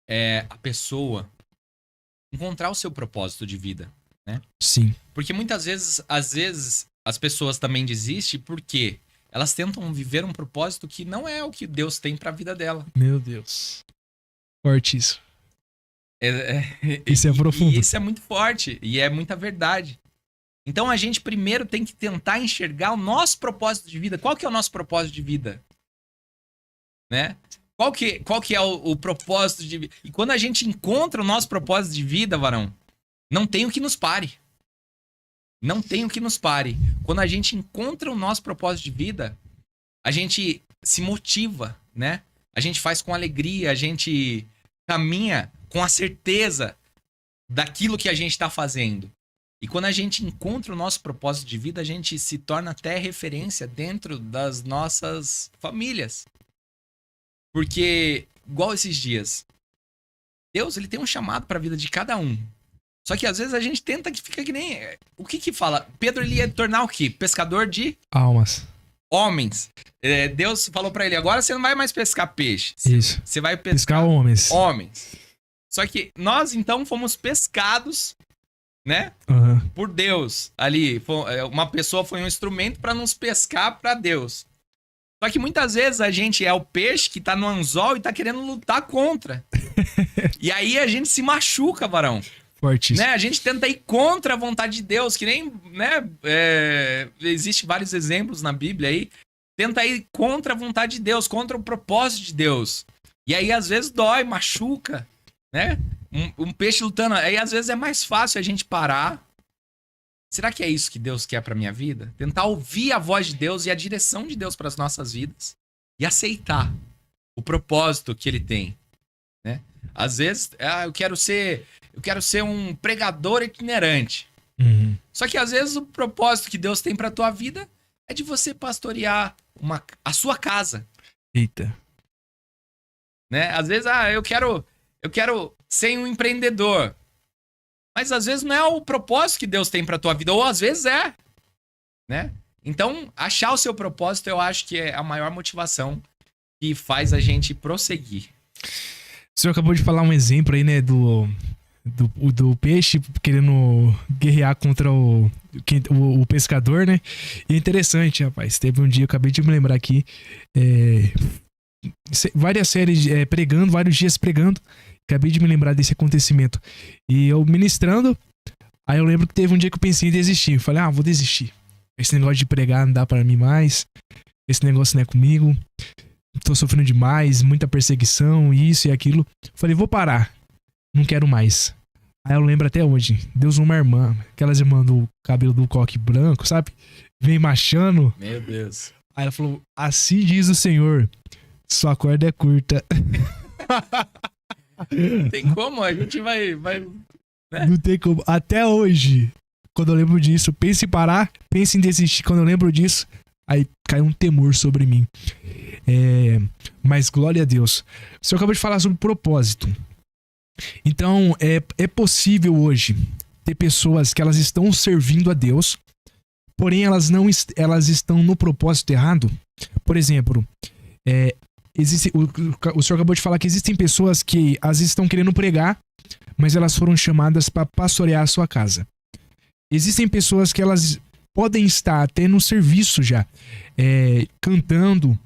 é a pessoa encontrar o seu propósito de vida, né? Sim. Porque muitas vezes, às vezes, as pessoas também desistem porque elas tentam viver um propósito que não é o que Deus tem pra vida dela. Meu Deus. Forte isso. Isso é profundo. E isso é muito forte e é muita verdade. Então a gente primeiro tem que tentar enxergar o nosso propósito de vida. Qual que é o nosso propósito de vida? Né? Qual que é o propósito de vida? E quando a gente encontra o nosso propósito de vida, varão, não tem o que nos pare. Não tem o que nos pare. Quando a gente encontra o nosso propósito de vida, a gente se motiva, né? A gente faz com alegria, a gente caminha com a certeza daquilo que a gente está fazendo. E quando a gente encontra o nosso propósito de vida, a gente se torna até referência dentro das nossas famílias. Porque, igual esses dias, Deus ele tem um chamado para a vida de cada um. Só que às vezes a gente tenta que fica que nem... O que fala? Pedro ele ia tornar o quê? Pescador de... almas. Homens. Deus falou para ele, agora você não vai mais pescar peixe. Isso. Você vai pescar homens. Homens. Só que nós, então, fomos pescados, né? Uhum. Por Deus. Ali, uma pessoa foi um instrumento para nos pescar para Deus. Só que muitas vezes a gente é o peixe que tá no anzol e tá querendo lutar contra. E aí a gente se machuca, varão. Fortíssimo. Né? A gente tenta ir contra a vontade de Deus, que nem, né? Existe vários exemplos na Bíblia aí. Tenta ir contra a vontade de Deus, contra o propósito de Deus. E aí às vezes dói, machuca, né? Um peixe lutando. Aí às vezes é mais fácil a gente parar. Será que é isso que Deus quer pra minha vida? Tentar ouvir a voz de Deus e a direção de Deus para as nossas vidas e aceitar o propósito que Ele tem, né? Às vezes, eu quero ser um pregador itinerante. Uhum. Só que às vezes o propósito que Deus tem pra tua vida é de você pastorear a sua casa. Eita. Né? Às vezes, eu quero ser um empreendedor. Mas às vezes não é o propósito que Deus tem pra tua vida, ou às vezes é, né? Então, achar o seu propósito, eu acho que é a maior motivação que faz a gente prosseguir. O senhor acabou de falar um exemplo aí, né, do peixe querendo guerrear contra o pescador, né? E é interessante, rapaz. Teve um dia, eu acabei de me lembrar aqui, várias séries pregando, vários dias pregando. Acabei de me lembrar desse acontecimento. E eu ministrando, aí eu lembro que teve um dia que eu pensei em desistir. Eu falei, vou desistir. Esse negócio de pregar não dá pra mim mais. Esse negócio não é comigo. Tô sofrendo demais, muita perseguição, isso e aquilo. Eu falei, vou parar. Não quero mais. Aí eu lembro até hoje. Deus, uma irmã, aquelas irmãs do cabelo do coque branco, sabe? Vem machando. Meu Deus. Aí ela falou, assim diz o Senhor, sua corda é curta. Não tem como, a gente vai, né? Não tem como. Até hoje, quando eu lembro disso, penso em parar, penso em desistir. Quando eu lembro disso, aí cai um temor sobre mim. Mas glória a Deus. O senhor acabou de falar sobre propósito. Então, é possível hoje ter pessoas que elas estão servindo a Deus, porém elas estão no propósito errado. Por exemplo, o senhor acabou de falar que existem pessoas que às vezes estão querendo pregar, mas elas foram chamadas para pastorear a sua casa. Existem pessoas que elas podem estar até no serviço já, cantando,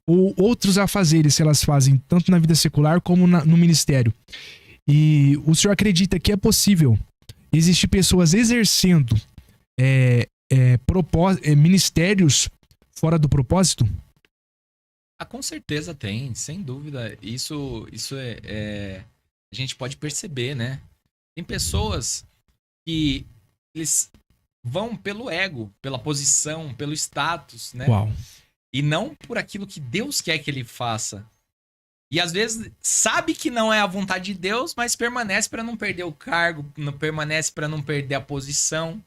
ou outros afazeres que elas fazem, tanto na vida secular como no ministério. E o senhor acredita que é possível existir pessoas exercendo ministérios fora do propósito? Ah, com certeza tem, sem dúvida. Isso a gente pode perceber, né? Tem pessoas que eles vão pelo ego, pela posição, pelo status, né? Uau. E não por aquilo que Deus quer que ele faça. E às vezes sabe que não é a vontade de Deus, mas permanece para não perder o cargo, permanece para não perder a posição.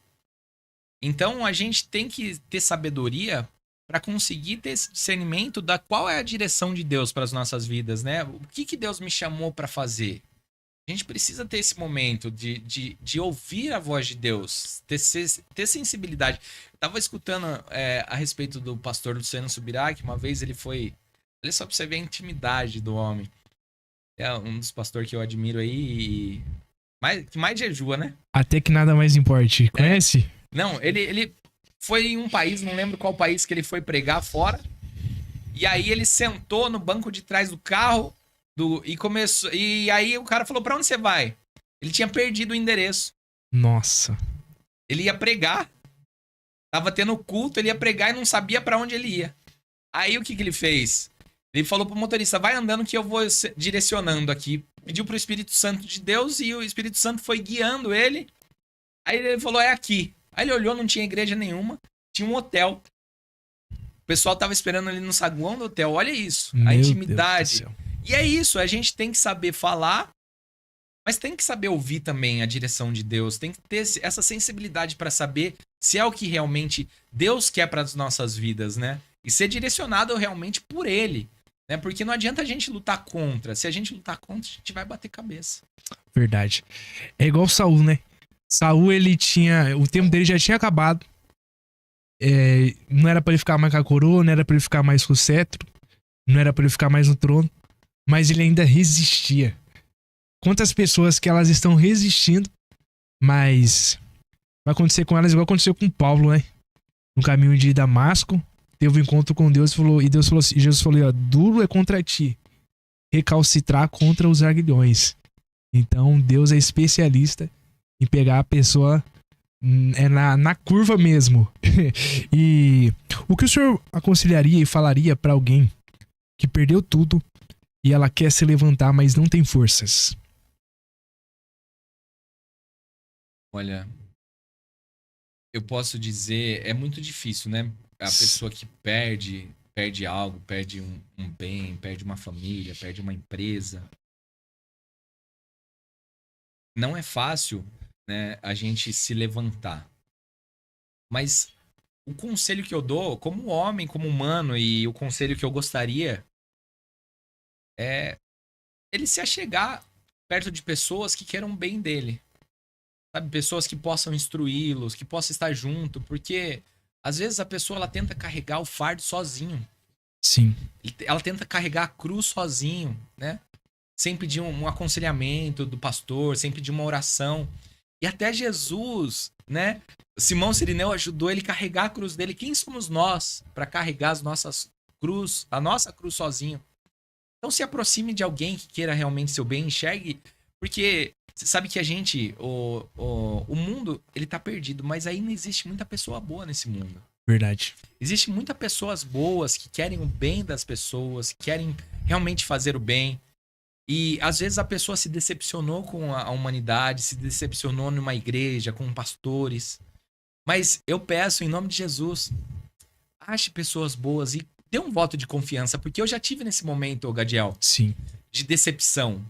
Então a gente tem que ter sabedoria para conseguir ter esse discernimento da qual é a direção de Deus para as nossas vidas, né? O que Deus me chamou para fazer? A gente precisa ter esse momento de ouvir a voz de Deus, ter sensibilidade. Eu tava escutando a respeito do pastor Luciano Subirá, que uma vez ele foi... Olha só pra você ver a intimidade do homem. É um dos pastores que eu admiro aí que mais jejua, né? Até que nada mais importe. Conhece? Não, ele foi em um país, não lembro qual país que ele foi pregar fora. E aí ele sentou no banco de trás do carro e começou. E aí o cara falou: pra onde você vai? Ele tinha perdido o endereço. Nossa. Ele ia pregar. Tava tendo culto, ele ia pregar e não sabia pra onde ele ia. Aí o que ele fez? Ele falou pro motorista: vai andando que eu vou direcionando aqui. Pediu pro Espírito Santo de Deus e o Espírito Santo foi guiando ele. Aí ele falou: é aqui. Aí ele olhou, não tinha igreja nenhuma, tinha um hotel. O pessoal tava esperando ele no saguão do hotel. Olha isso, a intimidade. E é isso, a gente tem que saber falar, mas tem que saber ouvir também a direção de Deus. Tem que ter essa sensibilidade para saber se é o que realmente Deus quer para as nossas vidas, né? E ser direcionado realmente por Ele, né? Porque não adianta a gente lutar contra. Se a gente lutar contra, a gente vai bater cabeça. Verdade. É igual o Saul, né? Saul, ele tinha... O tempo dele já tinha acabado. Não era pra ele ficar mais com a coroa, não era pra ele ficar mais com o cetro, não era pra ele ficar mais no trono, mas ele ainda resistia. Quantas pessoas que elas estão resistindo, mas vai acontecer com elas igual aconteceu com Paulo, né? No caminho de Damasco, teve um encontro com Deus e Deus falou assim, Jesus falou: ó, duro é contra ti recalcitrar contra os aguilhões. Então Deus é especialista em pegar a pessoa na curva mesmo. E o que o senhor aconselharia e falaria pra alguém que perdeu tudo e ela quer se levantar, mas não tem forças? Olha, eu posso dizer, é muito difícil, né? A pessoa que perde algo, perde um bem, perde uma família, perde uma empresa. Não é fácil, né, a gente se levantar. Mas o conselho que eu dou, como homem, como humano, e o conselho que eu gostaria é ele se achegar perto de pessoas que queiram o bem dele. Sabe, pessoas que possam instruí-los, que possam estar junto, porque às vezes a pessoa ela tenta carregar o fardo sozinho. Sim. Ela tenta carregar a cruz sozinho, né? Sem pedir um aconselhamento do pastor, sem pedir uma oração. E até Jesus, né? Simão Cirineu ajudou ele a carregar a cruz dele. Quem somos nós para carregar a nossa cruz sozinho? Então se aproxime de alguém que queira realmente seu bem, enxergue, porque você sabe que a gente, o mundo, ele tá perdido, mas ainda existe muita pessoa boa nesse mundo. Verdade. Existe muitas pessoas boas que querem o bem das pessoas, que querem realmente fazer o bem. E às vezes a pessoa se decepcionou com a humanidade, se decepcionou numa igreja, com pastores. Mas eu peço, em nome de Jesus, ache pessoas boas e dê um voto de confiança, porque eu já tive nesse momento, Gadiel, Sim. de decepção.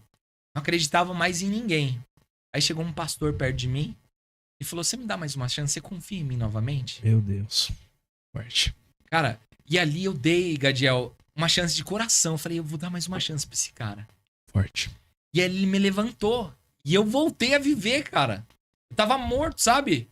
Não acreditava mais em ninguém. Aí chegou um pastor perto de mim e falou: você me dá mais uma chance? Você confia em mim novamente? Meu Deus. Forte. Cara, e ali eu dei, Gadiel, uma chance de coração. Eu falei: eu vou dar mais uma chance pra esse cara. Forte. E aí ele me levantou. E eu voltei a viver, cara. Eu tava morto, sabe?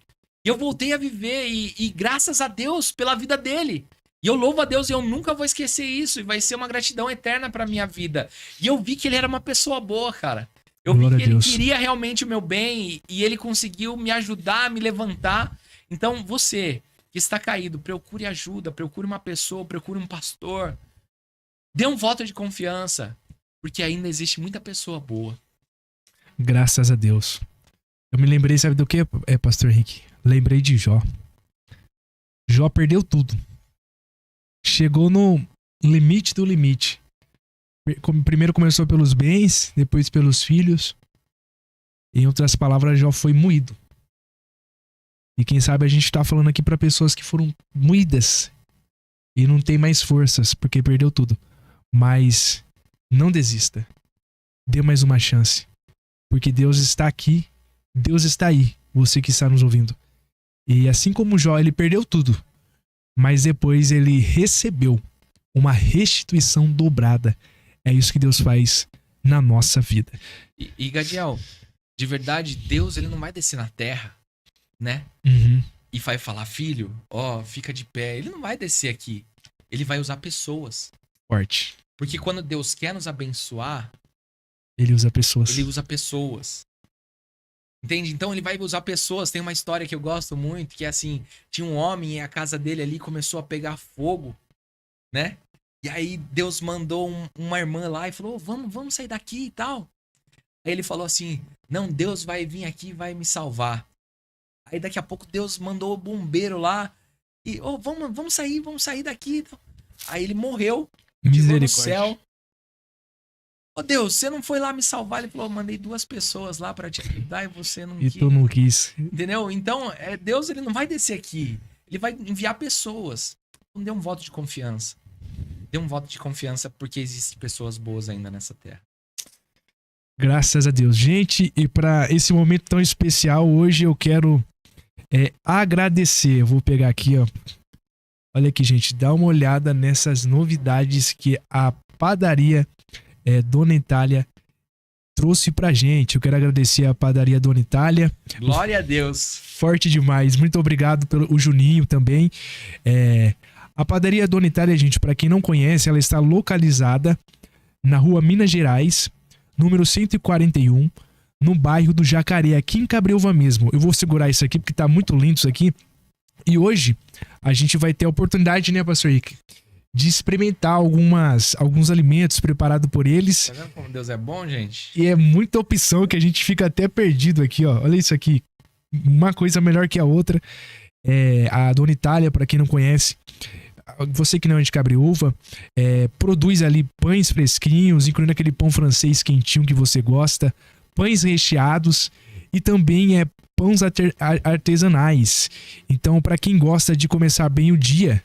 E eu voltei a viver. E graças a Deus pela vida dele. E eu louvo a Deus e eu nunca vou esquecer isso. E vai ser uma gratidão eterna pra minha vida. E eu vi que ele era uma pessoa boa, cara. Eu Glória vi a que ele Deus. queria realmente o meu bem. E ele conseguiu me ajudar, me levantar. Então, você que está caído, procure ajuda. Procure uma pessoa, procure um pastor. Dê um voto de confiança. Porque ainda existe muita pessoa boa. Graças a Deus. Eu me lembrei, sabe do que, pastor Henrique? Lembrei de Jó. Jó perdeu tudo. Chegou no limite do limite. Primeiro começou pelos bens, depois pelos filhos. Em outras palavras, Jó foi moído. E quem sabe a gente tá falando aqui para pessoas que foram moídas e não tem mais forças porque perdeu tudo. Mas não desista. Dê mais uma chance. Porque Deus está aqui, Deus está aí, você que está nos ouvindo. E assim como Jó, ele perdeu tudo, mas depois ele recebeu uma restituição dobrada. É isso que Deus faz na nossa vida. E Gadiel, de verdade, Deus ele não vai descer na terra, né? Uhum. E vai falar: filho, ó, fica de pé. Ele não vai descer aqui. Ele vai usar pessoas. Forte. Porque quando Deus quer nos abençoar, Ele usa pessoas. ele usa pessoas. Entende? Então ele vai usar pessoas. Tem uma história que eu gosto muito, que é assim, tinha um homem e a casa dele ali começou a pegar fogo, né? E aí Deus mandou uma irmã lá e falou: vamos sair daqui e tal. Aí ele falou assim: não, Deus vai vir aqui e vai me salvar. Aí daqui a pouco Deus mandou o bombeiro lá e vamos sair daqui e tal. Aí ele morreu, chegou no céu. Ô Deus, você não foi lá me salvar? Ele falou: mandei 2 pessoas lá pra te ajudar e você não E quis. tu não quis. Entendeu? Então, Deus ele não vai descer aqui. Ele vai enviar pessoas. Então dê um voto de confiança. Dê um voto de confiança porque existem pessoas boas ainda nessa terra. Graças a Deus. Gente, e para esse momento tão especial, hoje eu quero agradecer. Eu vou pegar aqui, ó. Olha aqui, gente. Dá uma olhada nessas novidades que a padaria Dona Itália trouxe pra gente. Eu quero agradecer a padaria Dona Itália. Glória a Deus. Forte demais. Muito obrigado pelo Juninho também. A padaria Dona Itália, gente, pra quem não conhece, ela está localizada na rua Minas Gerais, número 141, no bairro do Jacaré, aqui em Cabreúva mesmo. Eu vou segurar isso aqui porque tá muito lindo isso aqui. E hoje a gente vai ter a oportunidade, né, pastor Rick, de experimentar alguns alimentos preparados por eles. Tá vendo como Deus é bom, gente? E é muita opção que a gente fica até perdido aqui, ó. Olha isso aqui. Uma coisa melhor que a outra. A Dona Itália, para quem não conhece, você que não é de Cabreúva, produz ali pães fresquinhos, incluindo aquele pão francês quentinho que você gosta, pães recheados e também pães artesanais. Então, para quem gosta de começar bem o dia,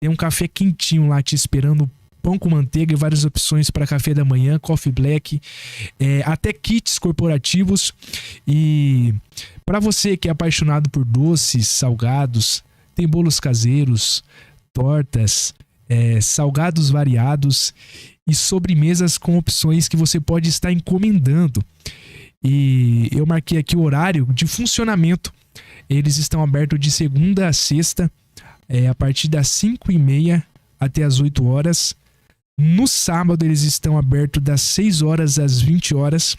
tem um café quentinho lá te esperando, pão com manteiga e várias opções para café da manhã, coffee black, até kits corporativos. E para você que é apaixonado por doces, salgados, tem bolos caseiros, tortas, salgados variados e sobremesas com opções que você pode estar encomendando. E eu marquei aqui o horário de funcionamento. Eles estão abertos de segunda a sexta, a partir das 5h30 até as 8 horas. No sábado eles estão abertos das 6 horas às 20 horas.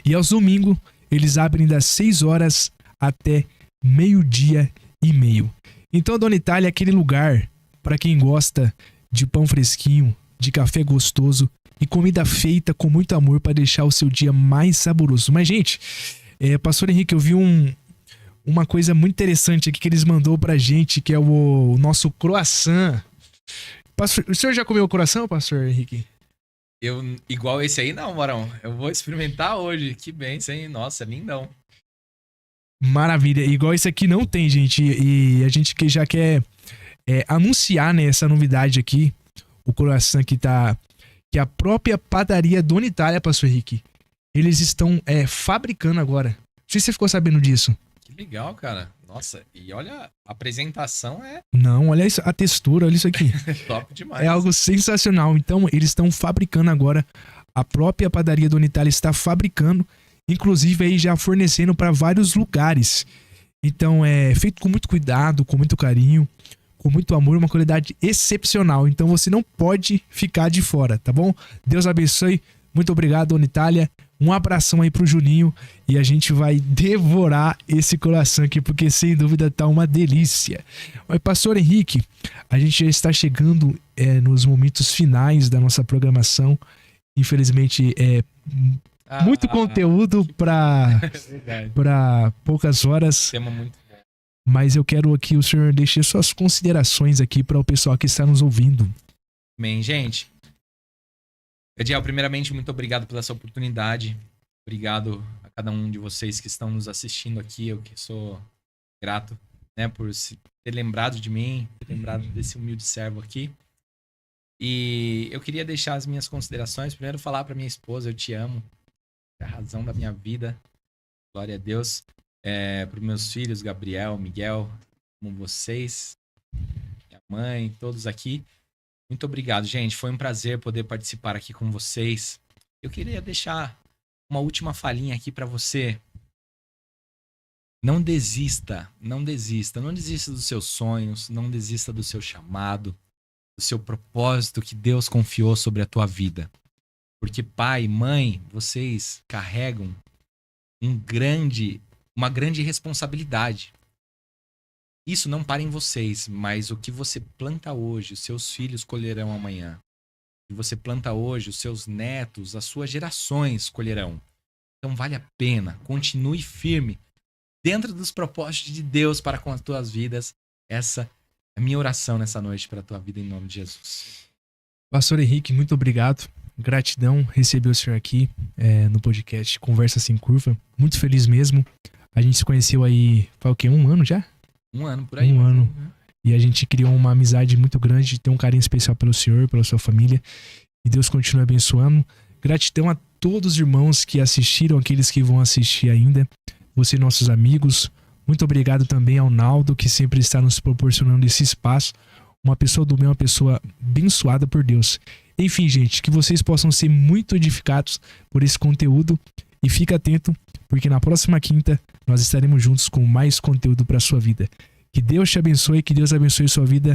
E aos domingos eles abrem das 6 horas até 12h30. Então a Dona Itália é aquele lugar para quem gosta de pão fresquinho, de café gostoso e comida feita com muito amor para deixar o seu dia mais saboroso. Mas, gente, pastor Henrique, eu vi uma coisa muito interessante aqui que eles mandou pra gente, que é o nosso croissant. Pastor, o senhor já comeu o croissant, pastor Henrique? Igual esse aí não, Barão. Eu vou experimentar hoje. Que bênção, hein? Nossa, lindão. Maravilha. Igual esse aqui não tem, gente. E a gente que já quer anunciar, né, essa novidade aqui. O croissant que a própria padaria Dona Itália, pastor Henrique, eles estão fabricando agora. Não sei se você ficou sabendo disso. Que legal, cara. Nossa, e olha, a apresentação é Não, olha isso, a textura, olha isso aqui. top demais. É algo sensacional. Então, eles estão fabricando agora. A própria padaria Dona Itália está fabricando, inclusive aí já fornecendo para vários lugares. Então, é feito com muito cuidado, com muito carinho, com muito amor, uma qualidade excepcional. Então, você não pode ficar de fora, tá bom? Deus abençoe. Muito obrigado, Dona Itália. Um abração aí pro Juninho e a gente vai devorar esse coração aqui, porque sem dúvida tá uma delícia. Mas, Pastor Henrique, a gente já está chegando nos momentos finais da nossa programação. Infelizmente, muito conteúdo para poucas horas. Tema muito bom. Mas eu quero que o senhor deixe suas considerações aqui para o pessoal que está nos ouvindo. Bem, gente. Ediel, primeiramente, muito obrigado pela essa oportunidade. Obrigado a cada um de vocês que estão nos assistindo aqui. Eu que sou grato, né, por ter lembrado de mim, ter lembrado desse humilde servo aqui. E eu queria deixar as minhas considerações. Primeiro, falar para minha esposa, eu te amo. É a razão da minha vida. Glória a Deus. Para os meus filhos, Gabriel, Miguel, como vocês, minha mãe, todos aqui. Muito obrigado, gente. Foi um prazer poder participar aqui com vocês. Eu queria deixar uma última falinha aqui para você. Não desista, não desista. Não desista dos seus sonhos, não desista do seu chamado, do seu propósito que Deus confiou sobre a tua vida. Porque pai, mãe, vocês carregam uma grande responsabilidade. Isso não para em vocês, mas o que você planta hoje, os seus filhos colherão amanhã. O que você planta hoje, os seus netos, as suas gerações colherão. Então vale a pena, continue firme dentro dos propósitos de Deus para com as tuas vidas. Essa é a minha oração nessa noite para a tua vida em nome de Jesus. Pastor Henrique, muito obrigado. Gratidão receber o senhor aqui no podcast Conversa Sem Curva. Muito feliz mesmo. A gente se conheceu aí, faz o quê? 1 ano já? 1 ano por aí. 1 ano. E a gente criou uma amizade muito grande, tem um carinho especial pelo senhor, pela sua família. E Deus continue abençoando. Gratidão a todos os irmãos que assistiram, aqueles que vão assistir ainda. Você, nossos amigos. Muito obrigado também ao Naldo, que sempre está nos proporcionando esse espaço. Uma pessoa do bem, uma pessoa abençoada por Deus. Enfim, gente, que vocês possam ser muito edificados por esse conteúdo. E fica atento, porque na próxima quinta nós estaremos juntos com mais conteúdo para a sua vida. Que Deus te abençoe, que Deus abençoe sua vida